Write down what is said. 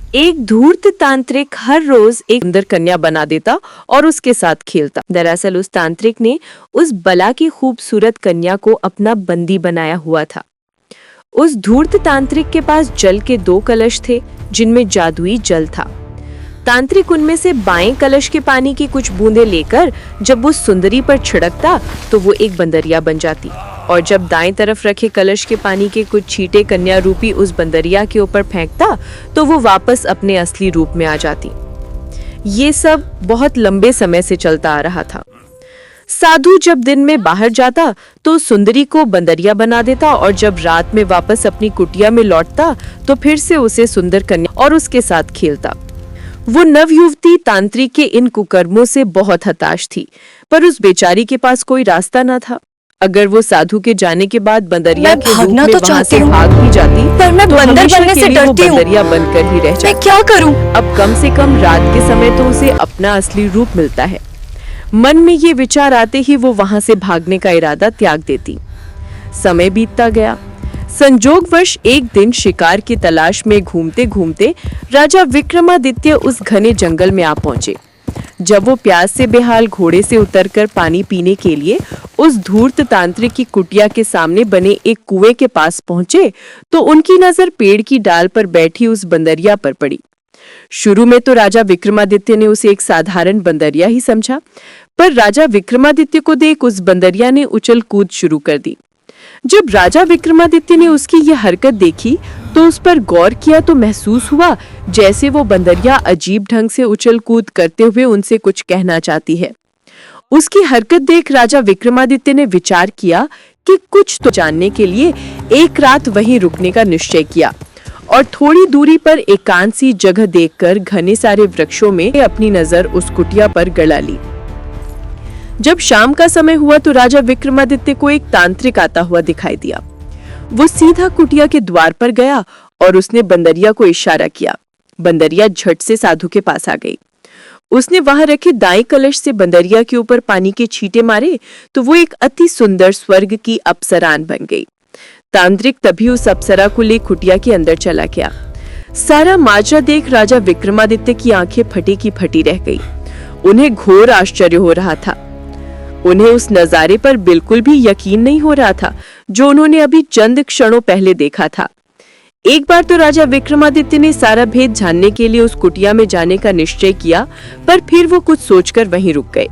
एक धूर्त तांत्रिक हर रोज एक सुंदर कन्या बना देता और उसके साथ खेलता। दरअसल उस तांत्रिक ने उस बला की खूबसूरत कन्या को अपना बंदी बनाया हुआ था। उस धूर्त तांत्रिक के पास जल के 2 कलश थे जिनमें जादुई जल था। तांत्रिक उनमें से बाएं कलश के पानी की कुछ बूंदें लेकर जब वो सुंदरी पर छिड़कता तो वो एक बंदरिया बन जाती, और जब दाएं तरफ रखे कलश के पानी के कुछ छींटे कन्या रूपी उस बंदरिया के ऊपर फेंकता तो वो वापस अपने असली रूप में आ जाती। ये सब बहुत लंबे समय से चलता आ रहा था। साधु जब दिन में बाहर जाता तो सुंदरी को बंदरिया बना देता, और जब रात में वापस अपनी कुटिया में लौटता तो फिर से उसे सुंदर कन्या और उसके साथ खेलता। वो नवयुवती तांत्रिक के इन कुकर्मों से बहुत हताश थी, पर उस बेचारी के पास कोई रास्ता न था। अगर वो साधु के जाने के बाद बंदरिया के रूप में वहाँ से भाग भी जाती, पर मैं बंदर बनने से डरती हूँ। बंदरिया बनकर ही रह जाती। मैं क्या करूँ? अब कम से कम रात के समय तो उसे अपना असली रूप मिलता है। मन में ये विचार आते ही वो वहाँ से भागने का इरादा त्याग देती। समय बीतता गया। संजोगवश एक दिन शिकार की तलाश में घूमते घूमते राजा विक्रमादित्य उस घने जंगल में आ पहुंचे। जब वो प्यास से बेहाल घोड़े से उतरकर पानी पीने के लिए उस धूर्त तांत्रिक की कुटिया के सामने बने एक कुएं के पास पहुंचे तो उनकी नजर पेड़ की डाल पर बैठी उस बंदरिया पर पड़ी। शुरू में तो राजा विक्रमादित्य ने उसे एक साधारण बंदरिया ही समझा, पर राजा विक्रमादित्य को देख उस बंदरिया ने उछल कूद शुरू कर दी। जब राजा विक्रमादित्य ने उसकी यह हरकत देखी तो उस पर गौर किया तो महसूस हुआ जैसे वो बंदरिया अजीब ढंग से उछल कूद करते हुए उनसे कुछ कहना चाहती है। उसकी हरकत देख राजा विक्रमादित्य ने विचार किया कि कुछ तो जानने के लिए एक रात वहीं रुकने का निश्चय किया, और थोड़ी दूरी पर एकांत सी जगह देखकर घने सारे वृक्षों में अपनी नजर उस कुटिया पर गड़ा ली। जब शाम का समय हुआ तो राजा विक्रमादित्य को एक तांत्रिक आता हुआ दिखाई दिया। वो सीधा कुटिया के द्वार पर गया और उसने बंदरिया को इशारा किया। बंदरिया झट से साधु के पास आ गई। उसने वहां रखे दाएं कलश से बंदरिया के ऊपर पानी के छींटे मारे तो वो एक अति सुंदर स्वर्ग की अप्सरान बन गई। तांत्रिक तभी उस अप्सरा को ले कुटिया के अंदर चला गया। सारा माजरा देख राजा विक्रमादित्य की आंखें फटी की फटी रह गई। उन्हें घोर आश्चर्य हो रहा था। उन्हें उस नजारे पर बिल्कुल भी यकीन नहीं हो रहा था जो उन्होंने अभी चंद क्षणों पहले देखा था। एक बार तो राजा विक्रमादित्य ने सारा भेद जानने के लिए उस कुटिया में जाने का निश्चय किया, पर फिर वो कुछ सोचकर वहीं रुक गए।